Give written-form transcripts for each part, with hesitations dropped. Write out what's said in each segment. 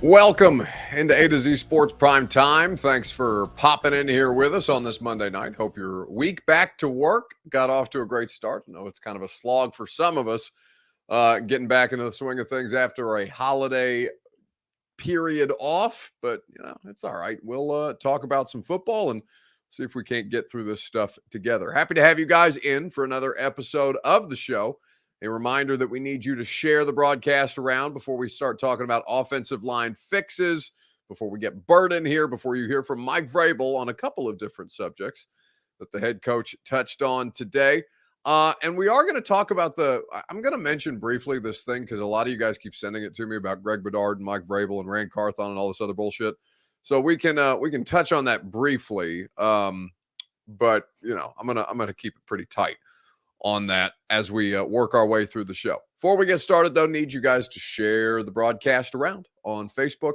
Welcome into A to Z Sports Prime Time. Thanks for popping in here with us on this Monday night. Hope your week back to work got off to a great start. I know it's kind of a slog for some of us getting back into the swing of things after a holiday period off, but it's all right. We'll talk about some football and see if we can't get through this stuff together. Happy to have you guys in for another episode of the show. A reminder that we need you to share the broadcast around before we start talking about offensive line fixes, before we get Bert in here, before you hear from Mike Vrabel on a couple of different subjects that the head coach touched on today. And we are going to talk about I'm going to mention briefly this thing because a lot of you guys keep sending it to me about Greg Bedard and Mike Vrabel and Rand Carthon and all this other bullshit. So we can touch on that briefly. But I'm gonna keep it pretty tight on that as we work our way through the show. Before we get started, though, need you guys to share the broadcast around on Facebook,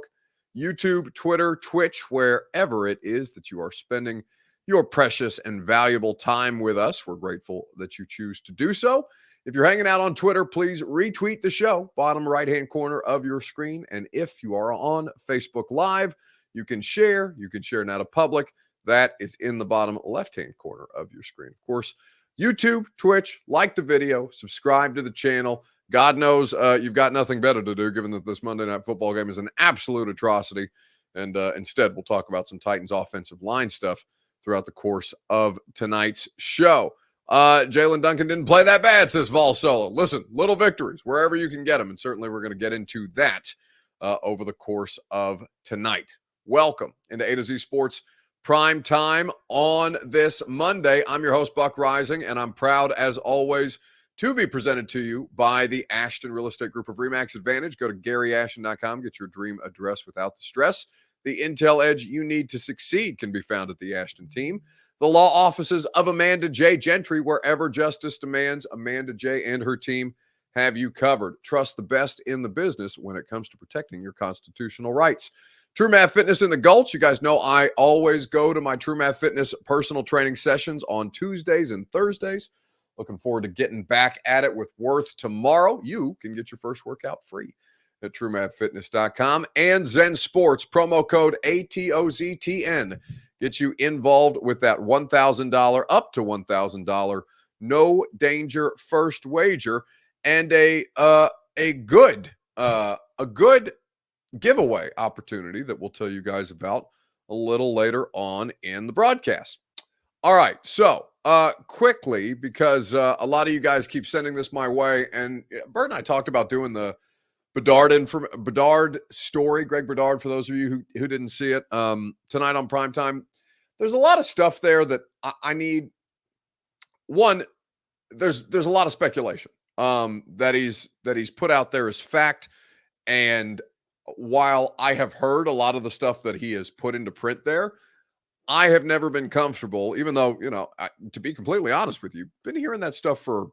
YouTube, Twitter, Twitch, wherever it is that you are spending your precious and valuable time with us. We're grateful that you choose to do so. If you're hanging out on Twitter, please retweet the show, bottom right-hand corner of your screen. And if you are on Facebook Live, you can share now to public. That is in the bottom left-hand corner of your screen. Of course, YouTube, Twitch, like the video, subscribe to the channel. God knows you've got nothing better to do, given that this Monday Night Football game is an absolute atrocity. And instead, we'll talk about some Titans offensive line stuff throughout the course of tonight's show. Jalen Duncan didn't play that bad, says Vol Solo. Listen, little victories, wherever you can get them. And certainly we're going to get into that over the course of tonight. Welcome into A to Z Sports Prime Time on this Monday. I'm your host, Buck Rising, and I'm proud, as always, to be presented to you by the Ashton Real Estate Group of RE/MAX Advantage. Go to GaryAshton.com, get your dream address without the stress. The intel edge you need to succeed can be found at the Ashton team. The law offices of Amanda J. Gentry, wherever justice demands, Amanda J. and her team have you covered. Trust the best in the business when it comes to protecting your constitutional rights. True Math Fitness in the Gulch. You guys know I always go to my True Math Fitness personal training sessions on Tuesdays and Thursdays. Looking forward to getting back at it with Worth tomorrow. You can get your first workout free at TrueMathFitness.com. And Zen Sports, promo code ATOZTN. Gets you involved with that $1,000, up to $1,000, no danger first wager. And a good giveaway opportunity that we'll tell you guys about a little later on in the broadcast. All right, so quickly, because a lot of you guys keep sending this my way, and Bert and I talked about doing the Bedard story, Greg Bedard, for those of you who didn't see it, tonight on Primetime. There's a lot of stuff there that I need. One, there's a lot of speculation that he's put out there as fact, and while I have heard a lot of the stuff that he has put into print there, I have never been comfortable, even though, to be completely honest with you, been hearing that stuff for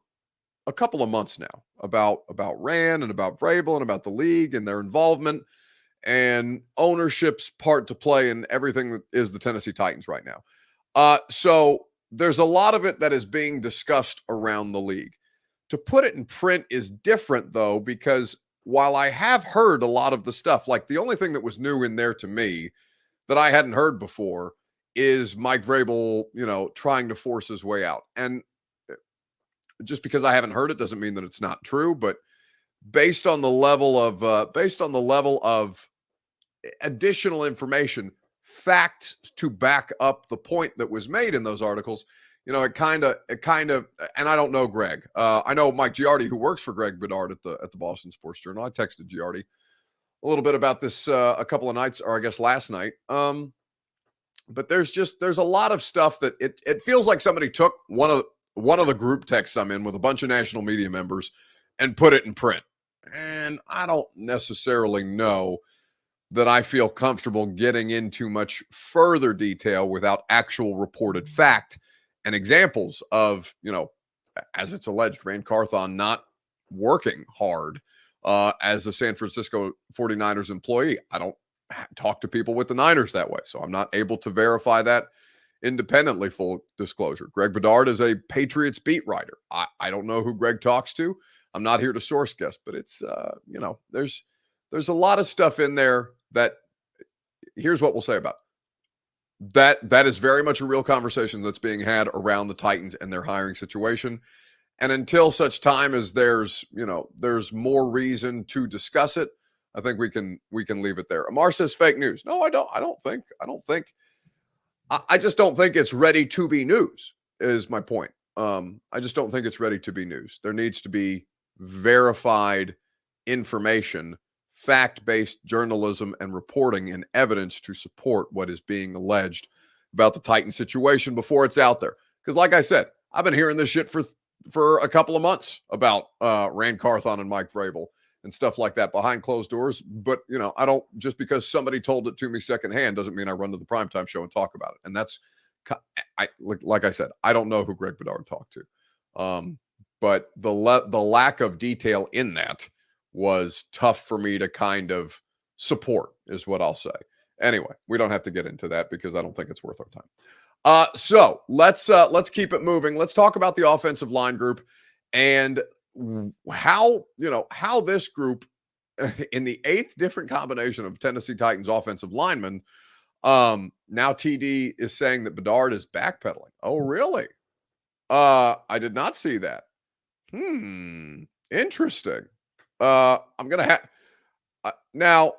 a couple of months now about Rand and about Vrabel and about the league and their involvement and ownership's part to play in everything that is the Tennessee Titans right now. So there's a lot of it that is being discussed around the league. To put it in print is different, though, because while I have heard a lot of the stuff, like the only thing that was new in there to me that I hadn't heard before is Mike Vrabel, trying to force his way out. And just because I haven't heard it doesn't mean that it's not true, but based on the level of additional information, facts to back up the point that was made in those articles, it kind of, and I don't know Greg. I know Mike Giardi, who works for Greg Bedard at the Boston Sports Journal. I texted Giardi a little bit about this a couple of nights, or I guess last night. But there's a lot of stuff that it feels like somebody took one of the group texts I'm in with a bunch of national media members and put it in print. And I don't necessarily know that I feel comfortable getting into much further detail without actual reported fact and examples of, as it's alleged, Rand Carthon not working hard as a San Francisco 49ers employee. I don't talk to people with the Niners that way, so I'm not able to verify that independently, full disclosure. Greg Bedard is a Patriots beat writer. I don't know who Greg talks to. I'm not here to source guess, but it's, there's a lot of stuff in there that here's what we'll say about that. That is very much a real conversation that's being had around the Titans and their hiring situation. And until such time as there's more reason to discuss it, I think we can leave it there. Amar says fake news. No, I don't. I just don't think it's ready to be news, is my point. I just don't think it's ready to be news. There needs to be verified information, fact-based journalism and reporting and evidence to support what is being alleged about the Titan situation before it's out there. Because like I said, I've been hearing this shit for a couple of months about Rand Carthon and Mike Vrabel and stuff like that behind closed doors. But, I don't, just because somebody told it to me secondhand doesn't mean I run to the primetime show and talk about it. And that's, like I said, I don't know who Greg Bedard talked to. But the lack of detail in that was tough for me to kind of support, is what I'll say. Anyway, we don't have to get into that because I don't think it's worth our time. So let's keep it moving. Let's talk about the offensive line group and how this group in the 8th different combination of Tennessee Titans offensive linemen. Now TD is saying that Bedard is backpedaling. Oh, really? I did not see that. Interesting. I'm going to have now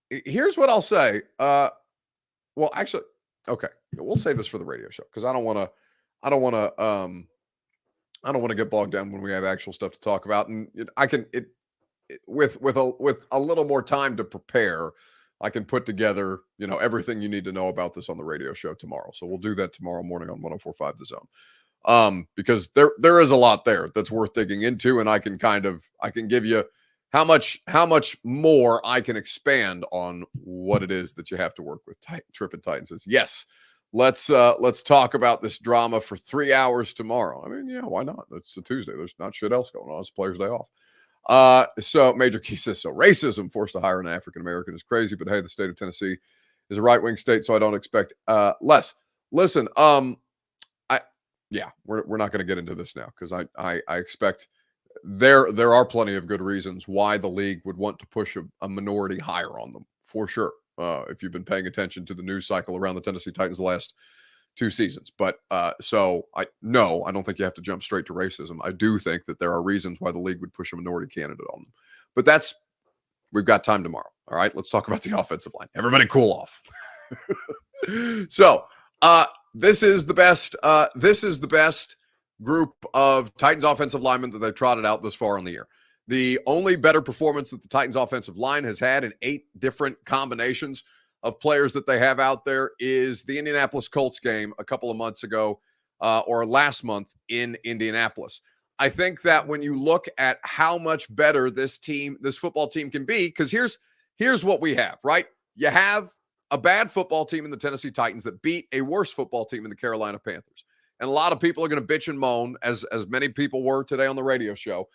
here's what I'll say. Well, actually, okay, we'll save this for the radio show because I don't want to get bogged down when we have actual stuff to talk about. And with a little more time to prepare, I can put together, everything you need to know about this on the radio show tomorrow. So we'll do that tomorrow morning on 104.5 The Zone. Because there is a lot there that's worth digging into, and I can give you how much more I can expand on what it is that you have to work with. Trippin' Titan says, yes, let's talk about this drama for 3 hours tomorrow. I mean, yeah, why not? It's a Tuesday. There's not shit else going on. It's Players' Day off. So Major Key says, so racism forced to hire an African-American is crazy, but hey, the state of Tennessee is a right-wing state, so I don't expect less. Listen, we're not going to get into this now because I expect there are plenty of good reasons why the league would want to push a minority hire on them, for sure. If you've been paying attention to the news cycle around the Tennessee Titans the last 2 seasons. But I don't think you have to jump straight to racism. I do think that there are reasons why the league would push a minority candidate on them. But we've got time tomorrow. All right, let's talk about the offensive line. Everybody cool off. So this is the best group of Titans offensive linemen that they've trotted out this far on the year. The only better performance that the Titans offensive line has had in 8 different combinations of players that they have out there is the Indianapolis Colts game a couple of months ago or last month in Indianapolis. I think that when you look at how much better this football team can be, because here's what we have, right? You have a bad football team in the Tennessee Titans that beat a worse football team in the Carolina Panthers. And a lot of people are going to bitch and moan, as many people were today on the radio show,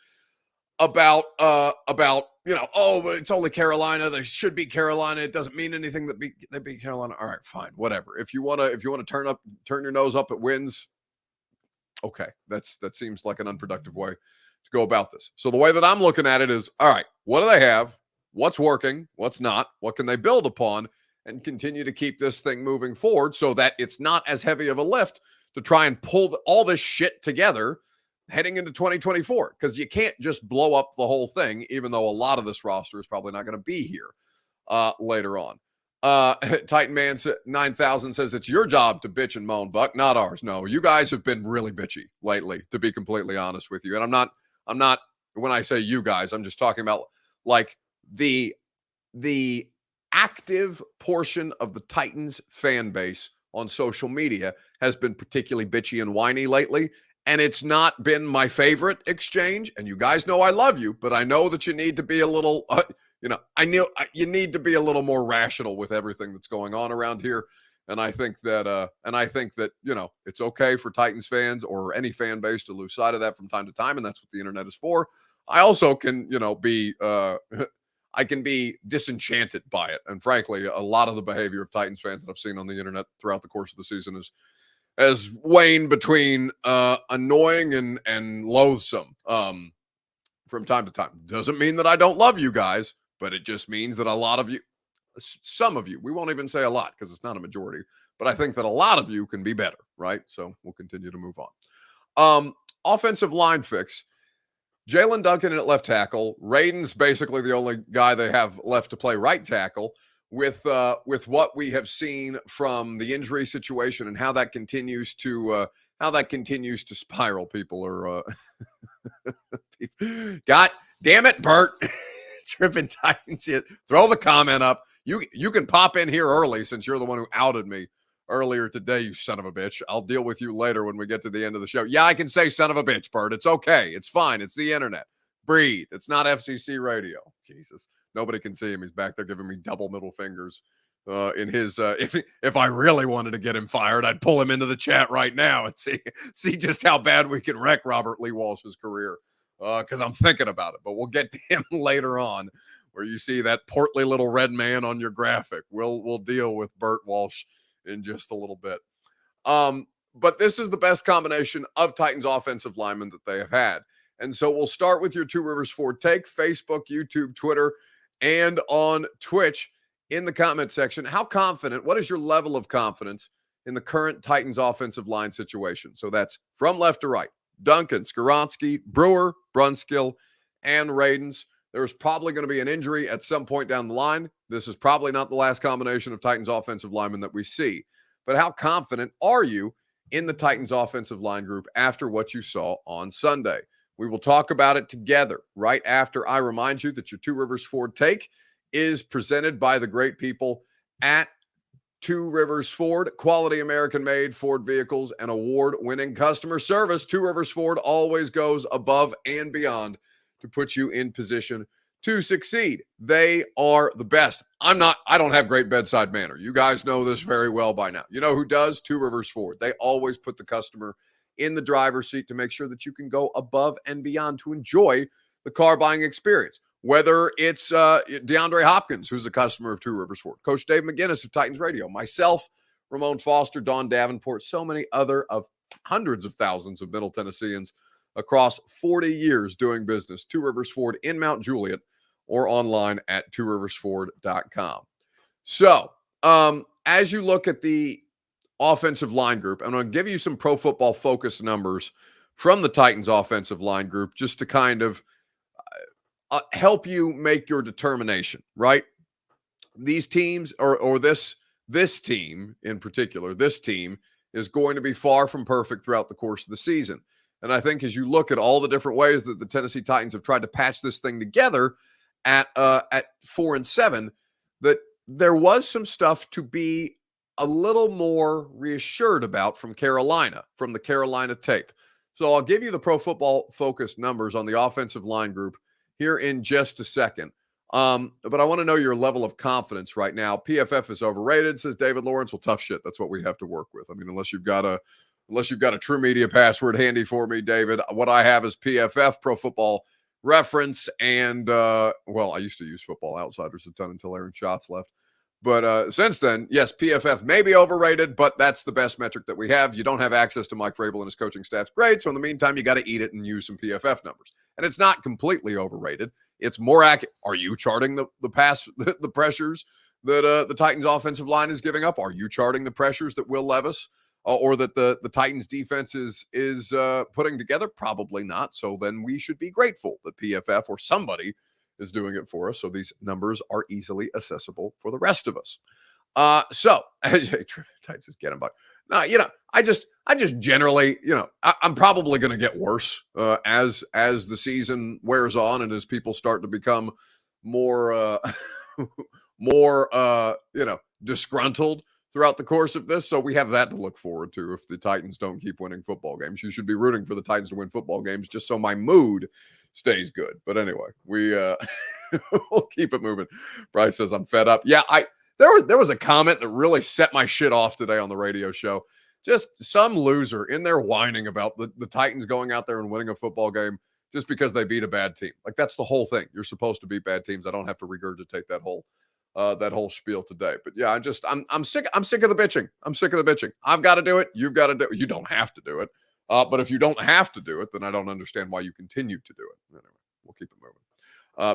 about but it's only Carolina. They should beat Carolina. It doesn't mean anything that they beat Carolina. All right, fine, whatever. If you want to turn your nose up at wins, okay, that seems like an unproductive way to go about this. So the way that I'm looking at it is, all right, what do they have? What's working? What's not? What can they build upon and continue to keep this thing moving forward so that it's not as heavy of a lift to try and pull all this shit together heading into 2024, because you can't just blow up the whole thing, even though a lot of this roster is probably not going to be here later on. Titan Man 9000 says it's your job to bitch and moan, Buck, not ours. No, you guys have been really bitchy lately, to be completely honest with you. And I'm not, when I say you guys, I'm just talking about like the active portion of the Titans fan base on social media has been particularly bitchy and whiny lately. And it's not been my favorite exchange. And you guys know I love you, but I know that you need to be a little, you need to be a little more rational with everything that's going on around here. And I think that, it's okay for Titans fans or any fan base to lose sight of that from time to time. And that's what the internet is for. I also can, I can be disenchanted by it. And frankly, a lot of the behavior of Titans fans that I've seen on the internet throughout the course of the season has waned between annoying and loathsome from time to time. Doesn't mean that I don't love you guys, but it just means that a lot of you, some of you, we won't even say a lot because it's not a majority, but I think that a lot of you can be better, right? So we'll continue to move on. Offensive line fix. Jalen Duncan at left tackle. Raden's basically the only guy they have left to play right tackle. With what we have seen from the injury situation and how that continues to spiral, people are God damn it, Bert. Tripping Titans. Throw the comment up. You can pop in here early since you're the one who outed me earlier today, you son of a bitch. I'll deal with you later when we get to the end of the show. Yeah, I can say son of a bitch, Bert. It's okay. It's fine. It's the internet. Breathe. It's not FCC radio. Jesus. Nobody can see him. He's back there giving me double middle fingers in his if I really wanted to get him fired, I'd pull him into the chat right now and see just how bad we can wreck Robert Lee Walsh's career. Because I'm thinking about it, but we'll get to him later on, where you see that portly little red man on your graphic. We'll deal with Bert Walsh in just a little bit. But this is the best combination of Titans offensive linemen that they have had. And so we'll start with your Two Rivers Ford take, Facebook, YouTube, Twitter, and on Twitch in the comment section. How confident, what is your level of confidence in the current Titans offensive line situation? So that's from left to right. Duncan, Skoronski, Brewer, Brunskill, and Radens. There's probably going to be an injury at some point down the line. This is probably not the last combination of Titans offensive linemen that we see. But how confident are you in the Titans offensive line group after what you saw on Sunday? We will talk about it together right after I remind you that your Two Rivers Ford take is presented by the great people at Two Rivers Ford, quality American-made Ford vehicles and award-winning customer service. Two Rivers Ford always goes above and beyond to put you in position to succeed. They are the best. I don't have great bedside manner. You guys know this very well by now. You know who does? Two Rivers Ford. They always put the customer in the driver's seat to make sure that you can go above and beyond to enjoy the car buying experience. Whether it's DeAndre Hopkins, who's a customer of Two Rivers Ford, Coach Dave McGinnis of Titans Radio, myself, Ramon Foster, Don Davenport, so many other of hundreds of thousands of Middle Tennesseans across 40 years doing business. Two Rivers Ford in Mount Juliet or online at tworiversford.com. So as you look at the offensive line group, I'm going to give you some Pro Football Focus numbers from the Titans offensive line group just to kind of help you make your determination, right? These teams or this team in particular, this team is going to be far from perfect throughout the course of the season. And I think as you look at all the different ways that the Tennessee Titans have tried to patch this thing together at 4-7, that there was some stuff to be a little more reassured about from Carolina, from the Carolina tape. So I'll give you the Pro Football Focus numbers on the offensive line group here in just a second. But I want to know your level of confidence right now. PFF is overrated, says David Lawrence. Well, tough shit. That's what we have to work with. I mean, unless you've got a True Media password handy for me, David. What I have is PFF, Pro Football Reference, and I used to use Football Outsiders a ton until Aaron Schatz left. But since then, yes, PFF may be overrated, but that's the best metric that we have. You don't have access to Mike Vrabel and his coaching staff's grade, so in the meantime, you got to eat it and use some PFF numbers. And it's not completely overrated. It's more accurate. Are you charting the pressures that the Titans offensive line is giving up? Are you charting the pressures that Will Levis or that the Titans defense is putting together? Probably not. So then we should be grateful that PFF or somebody is doing it for us. So these numbers are easily accessible for the rest of us. So Titans is getting by. No, I just generally, I'm probably going to get worse as the season wears on and as people start to become more disgruntled throughout the course of this. So we have that to look forward to. If the Titans don't keep winning football games, you should be rooting for the Titans to win football games just so my mood stays good. But anyway, we'll keep it moving. Bryce says I'm fed up. Yeah, there was a comment that really set my shit off today on the radio show. Just some loser in there whining about the Titans going out there and winning a football game just because they beat a bad team. Like, that's the whole thing. You're supposed to beat bad teams. I don't have to regurgitate that whole spiel today. But yeah, I'm sick of the bitching. I'm sick of the bitching. I've got to do it. You've got to do it. You don't have to do it. But if you don't have to do it, then I don't understand why you continue to do it. Anyway, we'll keep it moving.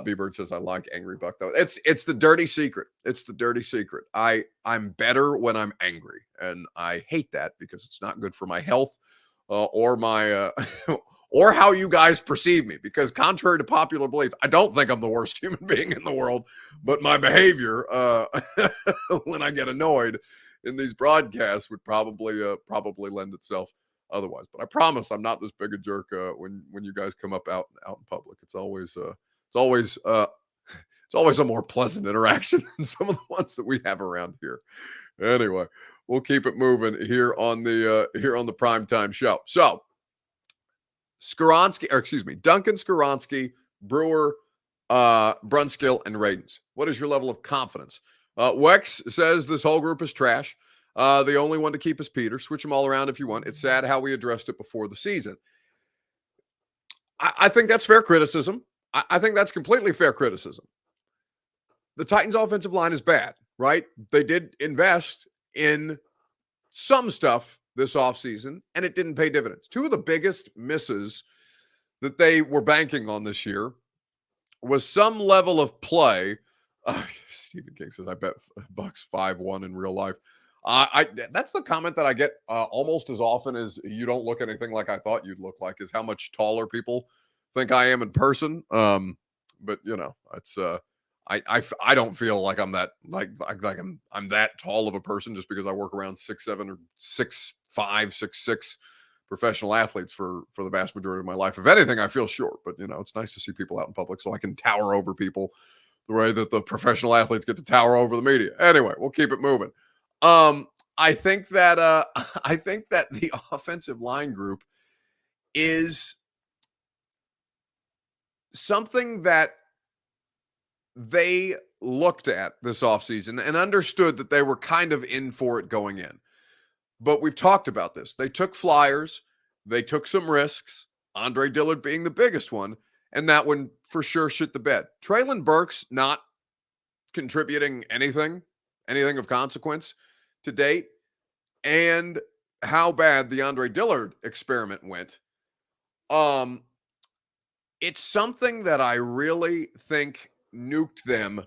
B-Bird says, I like Angry Buck, though. It's the dirty secret. It's the dirty secret. I'm better when I'm angry, and I hate that because it's not good for my health or my or how you guys perceive me. Because contrary to popular belief, I don't think I'm the worst human being in the world, but my behavior when I get annoyed in these broadcasts would probably lend itself otherwise. But I promise I'm not this big a jerk when you guys come up out in public. It's always a more pleasant interaction than some of the ones that we have around here. Anyway, we'll keep it moving here on the primetime show. So Duncan, Skoronski, Brewer, Brunskill, and Radens. What is your level of confidence? Wex says this whole group is trash. The only one to keep is Peter. Switch them all around if you want. It's sad how we addressed it before the season. I think that's fair criticism. I think that's completely fair criticism. The Titans' offensive line is bad, right? They did invest in some stuff this offseason, and it didn't pay dividends. Two of the biggest misses that they were banking on this year was some level of play. Stephen King says, I bet Bucks 5-1 in real life. That's the comment that I get almost as often as you don't look anything like I thought you'd look like, is how much taller people think I am in person. But it's I don't feel like I'm that I'm that tall of a person just because I work around 6'7" or 6'5", 6'6" professional athletes for the vast majority of my life. If anything, I feel short, but it's nice to see people out in public so I can tower over people the way that the professional athletes get to tower over the media. Anyway, we'll keep it moving. I think that the offensive line group is something that they looked at this offseason and understood that they were kind of in for it going in. But we've talked about this. They took flyers. They took some risks, Andre Dillard being the biggest one, and that one for sure shit the bed. Treylon Burks not contributing anything of consequence to date, and how bad the Andre Dillard experiment went. It's something that I really think nuked them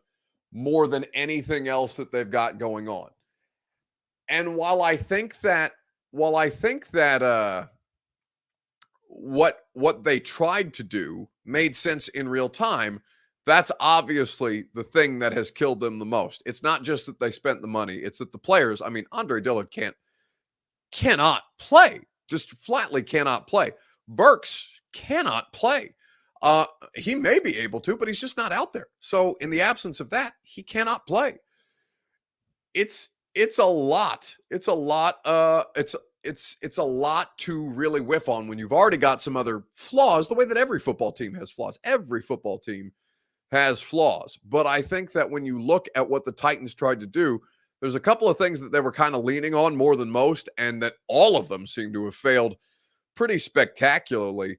more than anything else that they've got going on. And while I think that what they tried to do made sense in real time, that's obviously the thing that has killed them the most. It's not just that they spent the money, it's that the players, Andre Dillard cannot play. Just flatly cannot play. Burks cannot play. He may be able to, but he's just not out there. So in the absence of that, he cannot play. It's a lot. It's a lot to really whiff on when you've already got some other flaws, the way that every football team has flaws. Every football team has flaws. But I think that when you look at what the Titans tried to do, there's a couple of things that they were kind of leaning on more than most, and that all of them seem to have failed pretty spectacularly.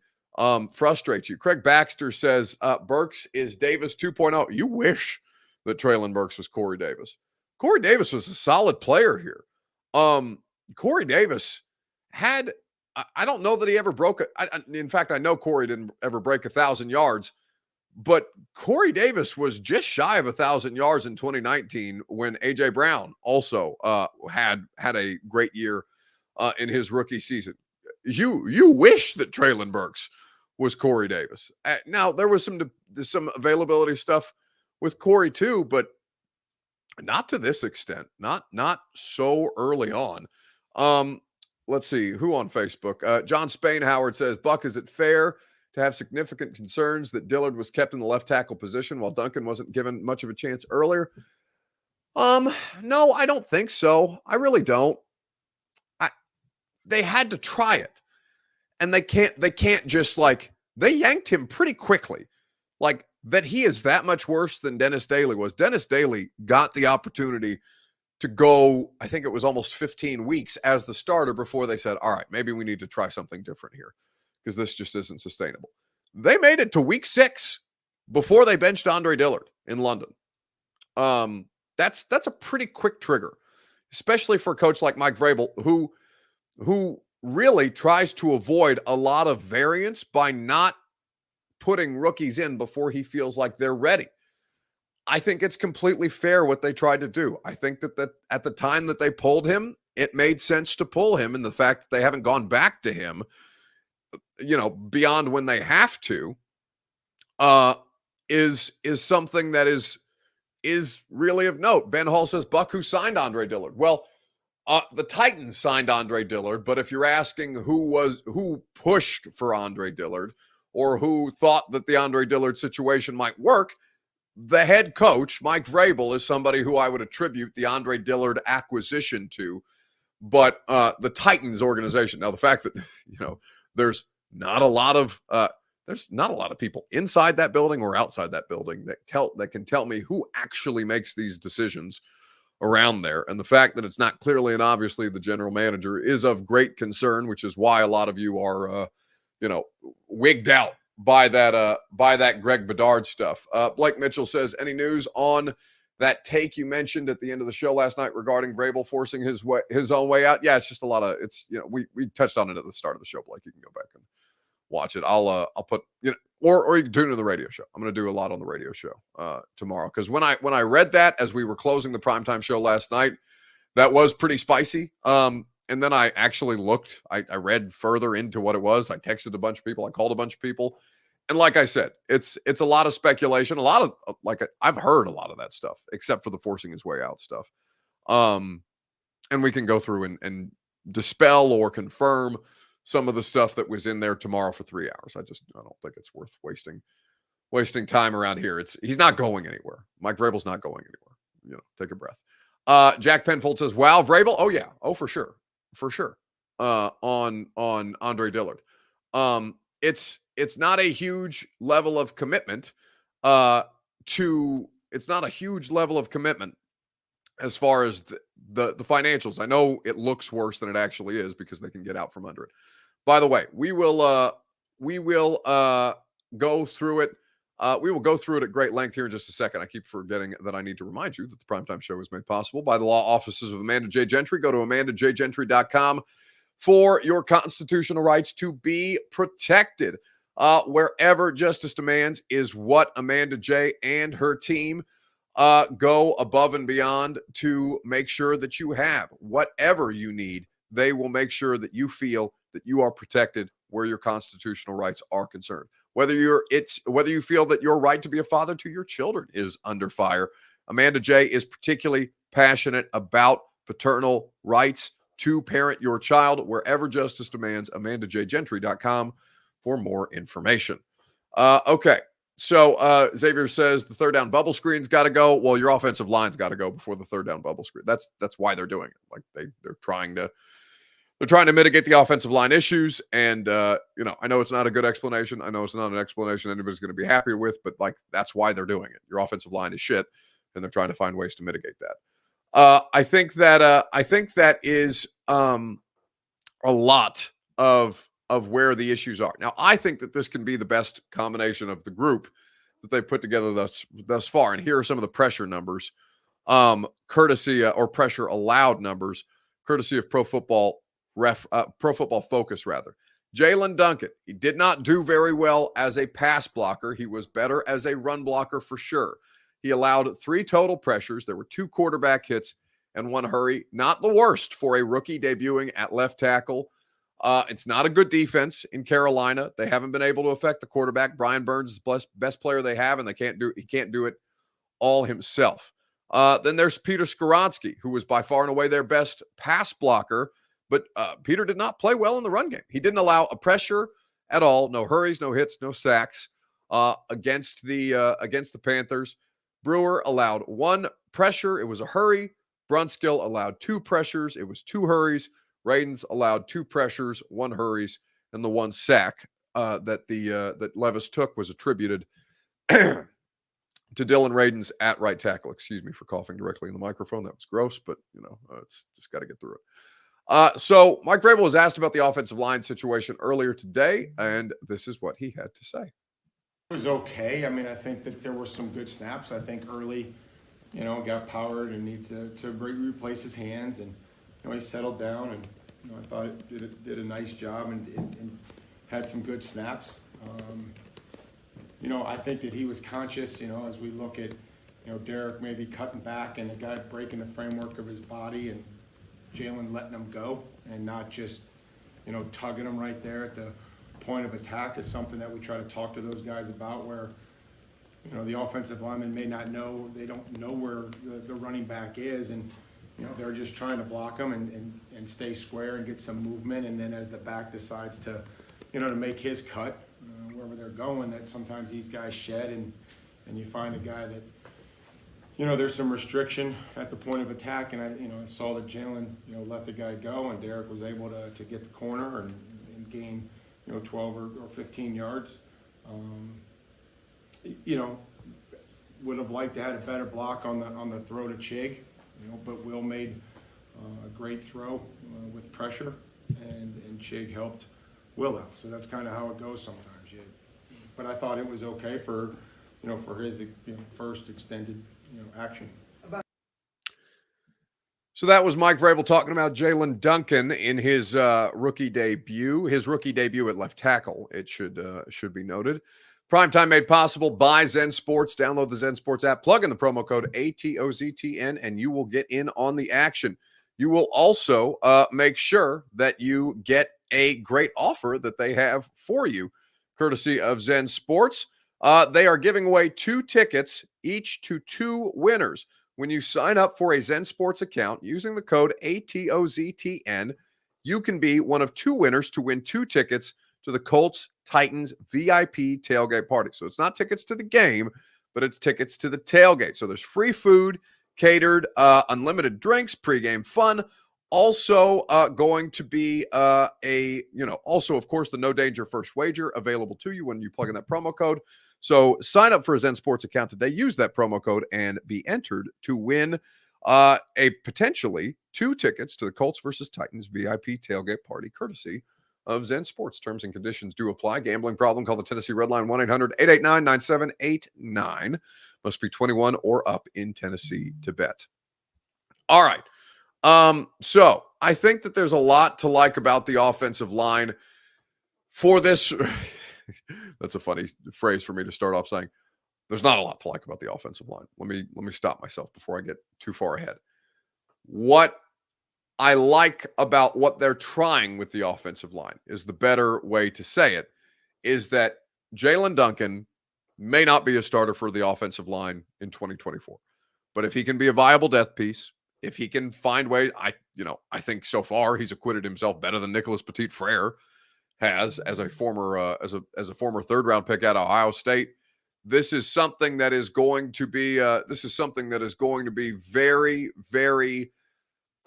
Frustrates you. Craig Baxter says Burks is Davis 2.0. You wish that Treylon Burks was Corey Davis. Corey Davis was a solid player here. Corey Davis had, I don't know that he ever broke it. In fact, I know Corey didn't ever break 1,000 yards, but Corey Davis was just shy of 1,000 yards in 2019 when A.J. Brown also had a great year in his rookie season. You wish that Treylon Burks was Corey Davis. Now, there was some availability stuff with Corey too, but not to this extent. Not so early on. Let's see who on Facebook. John Spain Howard says, Buck, is it fair to have significant concerns that Dillard was kept in the left tackle position while Duncan wasn't given much of a chance earlier? No, I don't think so. I really don't. They had to try it, and they can't just they yanked him pretty quickly. That he is that much worse than Dennis Daly was. Dennis Daly got the opportunity to go, I think it was almost 15 weeks as the starter before they said, all right, maybe we need to try something different here because this just isn't sustainable. They made it to week 6 before they benched Andre Dillard in London. That's a pretty quick trigger, especially for a coach like Mike Vrabel, who really tries to avoid a lot of variance by not putting rookies in before he feels like they're ready. I think it's completely fair what they tried to do. I think that at the time that they pulled him, it made sense to pull him, and the fact that they haven't gone back to him, beyond when they have to, is something that is really of note. Ben Hall says, Buck, who signed Andre Dillard? Well, the Titans signed Andre Dillard, but if you're asking who pushed for Andre Dillard or who thought that the Andre Dillard situation might work, the head coach, Mike Vrabel, is somebody who I would attribute the Andre Dillard acquisition to. But the Titans organization, now the fact that there's not a lot of people inside that building or outside that building that can tell me who actually makes these decisions around there, and the fact that it's not clearly and obviously the general manager is of great concern, which is why a lot of you are wigged out by that Greg Bedard stuff. Blake Mitchell says, any news on that take you mentioned at the end of the show last night regarding Vrabel forcing his own way out? Yeah, it's just a lot of we touched on it at the start of the show, Blake. You can go back and watch it. I'll put or you can tune into the radio show. I'm going to do a lot on the radio show tomorrow, because when I read that as we were closing the primetime show last night, that was pretty spicy. And then I actually looked. I read further into what it was. I texted a bunch of people. I called a bunch of people. And like I said, it's a lot of speculation. A lot of I've heard a lot of that stuff, except for the forcing his way out stuff. And we can go through and dispel or confirm some of the stuff that was in there tomorrow for 3 hours. I don't think it's worth wasting time around here. He's not going anywhere. Mike Vrabel's not going anywhere. Take a breath. Jack Penfold says, wow, Vrabel. Oh yeah. Oh, for sure. On Andre Dillard. It's not a huge level of commitment it's not a huge level of commitment as far as the financials. I know it looks worse than it actually is because they can get out from under it. By the way, we will go through it. We will go through it at great length here in just a second. I keep forgetting that I need to remind you that the Primetime Show is made possible by the law offices of Amanda J. Gentry. Go to amandajgentry.com for your constitutional rights to be protected. Wherever justice demands is what Amanda J. and her team go above and beyond to make sure that you have whatever you need. They will make sure that you feel that you are protected where your constitutional rights are concerned. Whether you feel that your right to be a father to your children is under fire, Amanda J. is particularly passionate about paternal rights to parent your child. Wherever justice demands, amandajgentry.com for more information. Okay. So Xavier says the third down bubble screen's got to go. Well, your offensive line's got to go before the third down bubble screen. That's why they're doing it. Like they're trying to mitigate the offensive line issues. And I know it's not a good explanation. I know it's not an explanation anybody's going to be happy with, but that's why they're doing it. Your offensive line is shit, and they're trying to find ways to mitigate that. I think that is a lot of where the issues are. Now, I think that this can be the best combination of the group that they put together thus far. And here are some of the pressure numbers, courtesy or pressure allowed numbers, courtesy of Pro Football Focus, rather. Jalen Duncan, he did not do very well as a pass blocker. He was better as a run blocker for sure. He allowed 3 total pressures. There were 2 quarterback hits and 1 hurry. Not the worst for a rookie debuting at left tackle. It's not a good defense in Carolina. They haven't been able to affect the quarterback. Brian Burns is the best player they have, and he can't do it all himself. Then there's Peter Skoronski, who was by far and away their best pass blocker, but Peter did not play well in the run game. He didn't allow a pressure at all. No hurries, no hits, no sacks against the Panthers. Brewer allowed 1 pressure. It was a hurry. Brunskill allowed 2 pressures. It was 2 hurries. Radens allowed 2 pressures, 1 hurries, and the 1 sack that Levis took was attributed to Dylan Radens at right tackle. Excuse me for coughing directly in the microphone. That was gross, but it's just got to get through it. So Mike Vrabel was asked about the offensive line situation earlier today, and this is what he had to say. It was okay. I mean, I think that there were some good snaps. I think early, got powered and needs to replace his hands, and he settled down, and I thought it did a nice job and had some good snaps. I think that he was conscious, as we look at, Derek maybe cutting back and the guy breaking the framework of his body and Jalen letting him go and not just, tugging him right there at the point of attack is something that we try to talk to those guys about where, the offensive lineman may not know, they don't know where the running back is and, they're just trying to block him and stay square and get some movement. And then as the back decides to, to make his cut, wherever they're going, that sometimes these guys shed and you find a guy that, there's some restriction at the point of attack. And I saw that Jalen, let the guy go and Derek was able to get the corner and gain, 12 or 15 yards. Would have liked to have a better block on the throw to Chig, but Will made a great throw with pressure, and Chig helped Will out. So that's kind of how it goes sometimes. But I thought it was okay for his first extended action. So that was Mike Vrabel talking about Jalen Duncan in his rookie debut. His rookie debut at left tackle, it should be noted. Primetime made possible by Zen Sports. Download the Zen Sports app, plug in the promo code ATOZTN, and you will get in on the action. You will also make sure that you get a great offer that they have for you, courtesy of Zen Sports. They are giving away 2 tickets each to 2 winners. When you sign up for a Zen Sports account using the code ATOZTN, you can be one of 2 winners to win 2 tickets to the Colts Titans VIP tailgate party. So it's not tickets to the game, but it's tickets to the tailgate. So there's free food, catered, unlimited drinks, pregame fun. Also going to be also, of course, the No Danger First Wager available to you when you plug in that promo code. So sign up for a Zen Sports account today. Use that promo code and be entered to win a potentially 2 tickets to the Colts versus Titans VIP tailgate party, courtesy of Zen Sports. Terms and conditions do apply. Gambling problem? Call the Tennessee Red Line 1-800-889-9789. Must be 21 or up in Tennessee to bet. All right. So I think that there's a lot to like about the offensive line for this. That's a funny phrase for me to start off saying. There's not a lot to like about the offensive line. Let me stop myself before I get too far ahead. What I like about what they're trying with the offensive line is the better way to say it, is that Jalen Duncan may not be a starter for the offensive line in 2024. But if he can be a viable depth piece, if he can find ways, I think so far he's acquitted himself better than Nicholas Petit-Frere has as a former third round pick out of Ohio State. This is something that is going to be very, very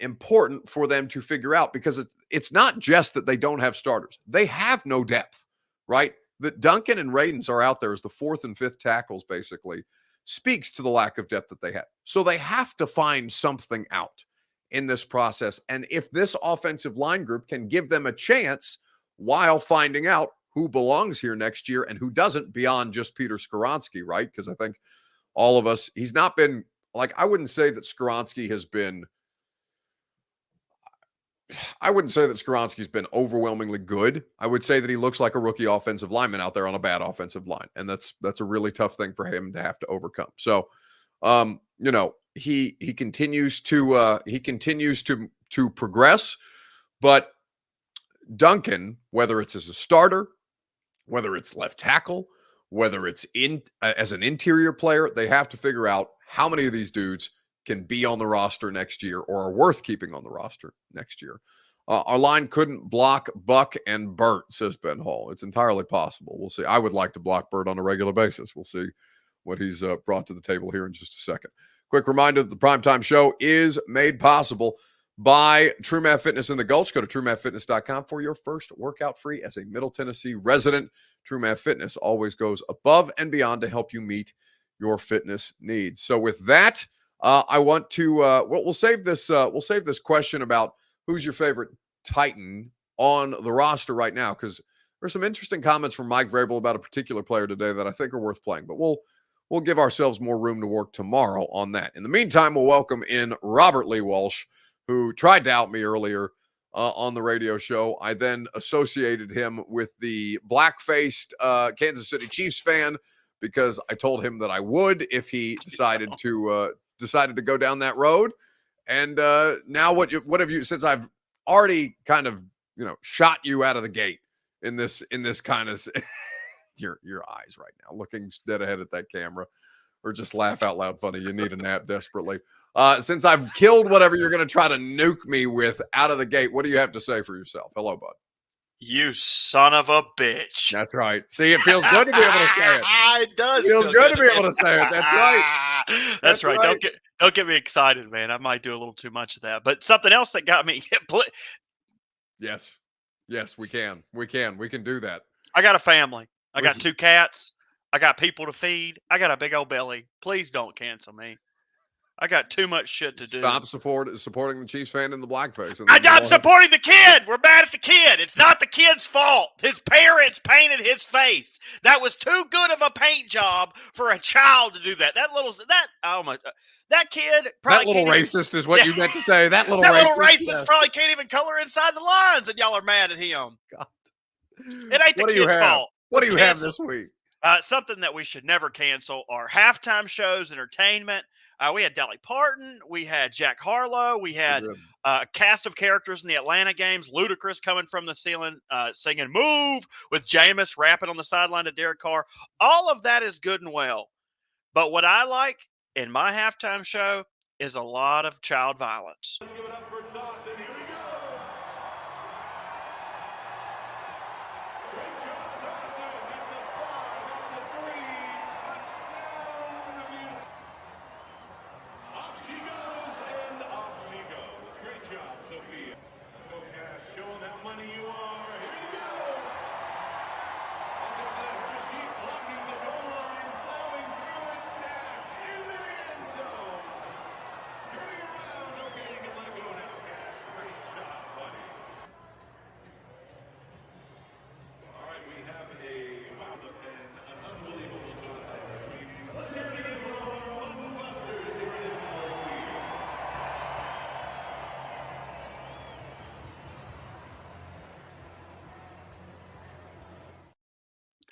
important for them to figure out, because it's not just that they don't have starters. They have no depth, right? That Duncan and Radens are out there as the 4th and 5th tackles basically speaks to the lack of depth that they have. So they have to find something out in this process. And if this offensive line group can give them a chance while finding out who belongs here next year and who doesn't, beyond just Peter Skoronski, right? Because I think all of us, he's not been, like, I wouldn't say that Skoronski's been overwhelmingly good. I would say that he looks like a rookie offensive lineman out there on a bad offensive line. And that's a really tough thing for him to have to overcome. So, he continues to progress, but Duncan, whether it's as a starter, whether it's left tackle, whether it's as an interior player, they have to figure out how many of these dudes can be on the roster next year or are worth keeping on the roster next year. Our line couldn't block Buck and Burt, says Ben Hall. It's entirely possible. We'll see. I would like to block Burt on a regular basis. We'll see what he's brought to the table here in just a second. Quick reminder that the Primetime Show is made possible by True Math Fitness in the Gulch. Go to TrueMathFitness.com for your first workout free as a Middle Tennessee resident. True Math Fitness always goes above and beyond to help you meet your fitness needs. So with that, I want to we'll save this question about who's your favorite Titan on the roster right now, because there's some interesting comments from Mike Vrabel about a particular player today that I think are worth playing. But we'll give ourselves more room to work tomorrow on that. In the meantime, we'll welcome in Robert Lee Walsh, who tried to out me earlier on the radio show. I then associated him with the black-faced Kansas City Chiefs fan because I told him that I would if he decided to go down that road. And now what have you, since I've already kind of, shot you out of the gate in this kind of your eyes right now, looking dead ahead at that camera, or just laugh out loud funny. You need a nap desperately. Since I've killed whatever you're going to try to nuke me with out of the gate, what do you have to say for yourself? Hello, bud. You son of a bitch. That's right. See, it feels good to be able to say it. It does. It feels good to be able to say it. That's right. That's right. Don't get me excited, man. I might do a little too much of that. But something else that got me. Yes, we can. We can do that. I got a family. I got 2 cats. I got people to feed. I got a big old belly. Please don't cancel me. I got too much shit to do. Stop supporting the Chiefs fan in the blackface. I'm supporting the kid. We're mad at the kid. It's not the kid's fault. His parents painted his face. That was too good of a paint job for a child to do that. That kid probably that little racist is what you meant to say. That little racist probably can't even color inside the lines, and y'all are mad at him. God. It ain't the kid's fault. What do you have this week? Something that we should never cancel are halftime shows, entertainment. We had Dolly Parton. We had Jack Harlow. We had a cast of characters in the Atlanta games. Ludacris coming from the ceiling, singing "Move" with Jameis rapping on the sideline to Derek Carr. All of that is good and well. But what I like in my halftime show is a lot of child violence. Let's give it up for Dawson. Here we go.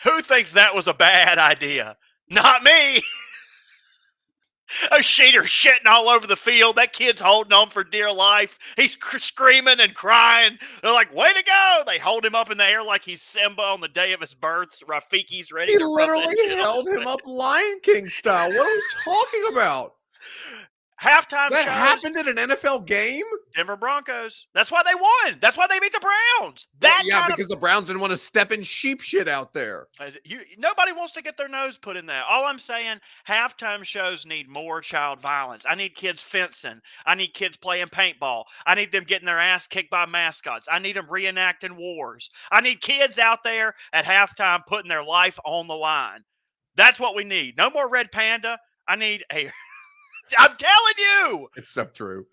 Who thinks that was a bad idea? Not me. A cheater shitting all over the field. That kid's holding on for dear life. He's screaming and crying. They're like, way to go. They hold him up in the air like he's Simba on the day of his birth. Rafiki's ready. He literally held him up Lion King style. What are we talking about? Halftime that shows. Happened in an NFL game? Denver Broncos. That's why they won. That's why they beat the Browns. Because the Browns didn't want to step in sheep shit out there. Nobody wants to get their nose put in that. All I'm saying, halftime shows need more child violence. I need kids fencing. I need kids playing paintball. I need them getting their ass kicked by mascots. I need them reenacting wars. I need kids out there at halftime putting their life on the line. That's what we need. No more Red Panda. I need a... I'm telling you. It's so true.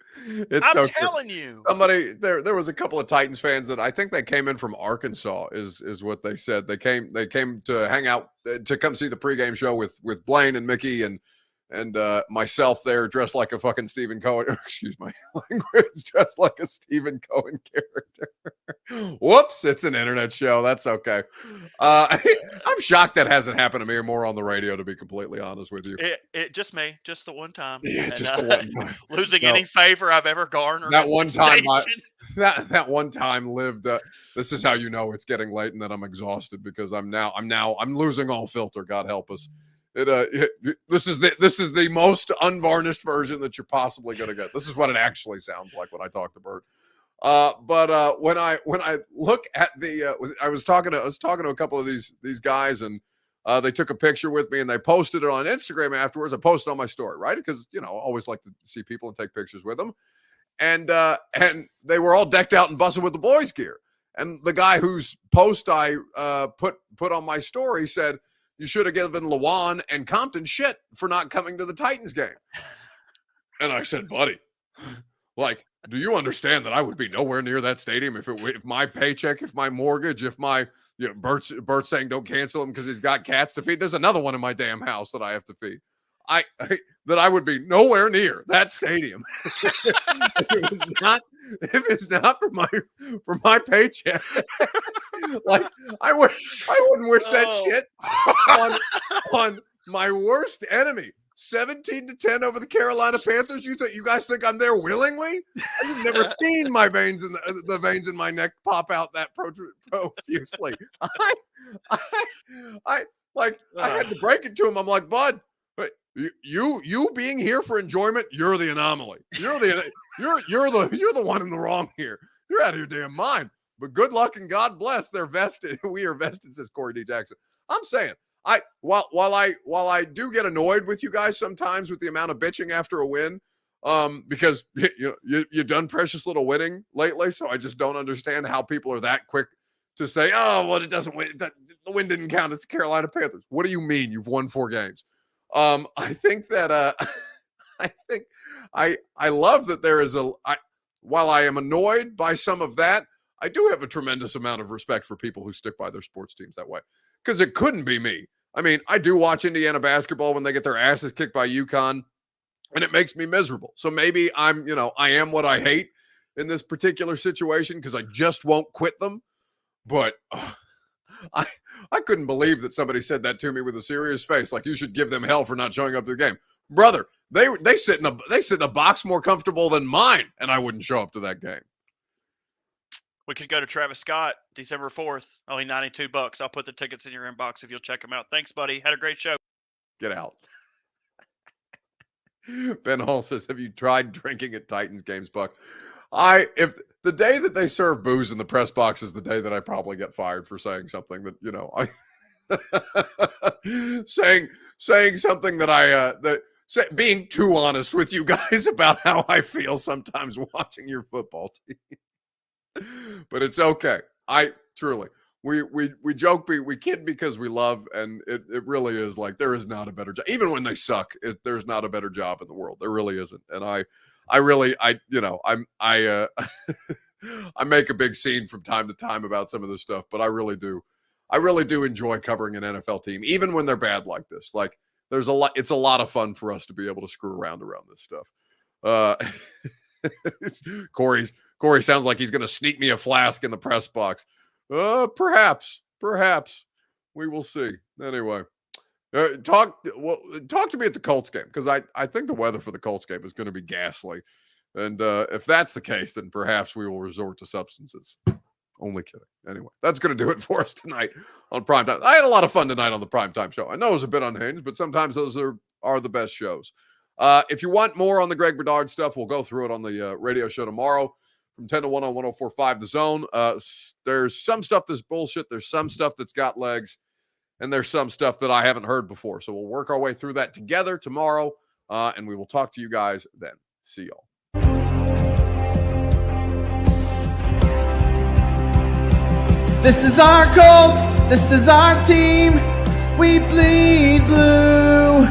I'm telling you. Somebody there was a couple of Titans fans that I think they came in from Arkansas is what they said. They came to hang out to come see the pregame show with Blaine and Mickey and myself there dressed like a fucking Stephen Cohen. Excuse my language, dressed like a Stephen Cohen character. Whoops, it's an internet show. That's okay. I'm shocked that hasn't happened to me or more on the radio, to be completely honest with you. It just me, just the one time. Yeah, just the one time. Losing any favor I've ever garnered. That one time, that one time lived. This is how you know it's getting late and that I'm exhausted because I'm losing all filter. God help us. This is the most unvarnished version that you're possibly going to get. This is what it actually sounds like when I talk to Bert. But when I look at I was talking to a couple of these guys and they took a picture with me and they posted it on Instagram afterwards. I posted on my story, right? Because I always like to see people and take pictures with them. And they were all decked out and busting with the boys' gear. And the guy whose post I put on my story said, "You should have given Lawan and Compton shit for not coming to the Titans game." And I said, "Buddy, like, do you understand that I would be nowhere near that stadium if my paycheck, if my mortgage, if my Bert's saying don't cancel him because he's got cats to feed. There's another one in my damn house that I have to feed. That I would be nowhere near that stadium if it's not for my paycheck. Like I wouldn't wish that shit my worst enemy. 17-10 over the Carolina Panthers. You guys think I'm there willingly? You've never seen my veins in the veins in my neck pop out that profusely. I had to break it to him. I'm like, bud, you being here for enjoyment, you're the anomaly. You're the one in the wrong here. You're out of your damn mind. But good luck and God bless. They're vested. We are vested, says Corey D. Jackson. I'm saying, while I do get annoyed with you guys sometimes with the amount of bitching after a win, because you've done precious little winning lately, so I just don't understand how people are that quick to say, oh, well, it doesn't win. The win didn't count. It's the Carolina Panthers. What do you mean you've won 4 games? I think that I love that there is while I am annoyed by some of that, I do have a tremendous amount of respect for people who stick by their sports teams that way, because it couldn't be me. I mean, I do watch Indiana basketball when they get their asses kicked by UConn, and it makes me miserable. So maybe I am what I hate in this particular situation because I just won't quit them. But I couldn't believe that somebody said that to me with a serious face, like you should give them hell for not showing up to the game. Brother, they sit in a box more comfortable than mine, and I wouldn't show up to that game. We could go to Travis Scott, December 4th, only $92. I'll put the tickets in your inbox if you'll check them out. Thanks, buddy. Had a great show. Get out. Ben Hall says, have you tried drinking at Titans games, Buck? If the day that they serve booze in the press box is the day that I probably get fired for saying something that, saying something that being too honest with you guys about how I feel sometimes watching your football team. But it's okay. We joke, we kid because we love, and it really is like there is not a better job. Even when they suck, there's not a better job in the world. There really isn't. And I make a big scene from time to time about some of this stuff, but I really do enjoy covering an NFL team, even when they're bad like this. Like it's a lot of fun for us to be able to screw around this stuff. Corey sounds like he's going to sneak me a flask in the press box. Perhaps we will see. Anyway, talk to me at the Colts game, because I think the weather for the Colts game is going to be ghastly, and if that's the case, then perhaps we will resort to substances. Only kidding. Anyway, that's going to do it for us tonight on Primetime. I had a lot of fun tonight on the Primetime show. I know it was a bit unhinged, but sometimes those are the best shows. If you want more on the Greg Bedard stuff, we'll go through it on the radio show tomorrow from 10 to 1 on 104.5 The Zone. There's some stuff that's bullshit. There's some stuff that's got legs. And there's some stuff that I haven't heard before. So we'll work our way through that together tomorrow. And we will talk to you guys then. See y'all. This is our Colts. This is our team. We bleed blue.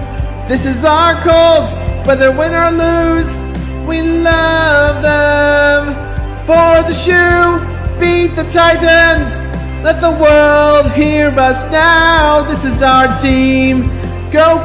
This is our Colts. Whether win or lose, we love them. For the shoe, beat the Titans. Let the world hear us now. This is our team. Go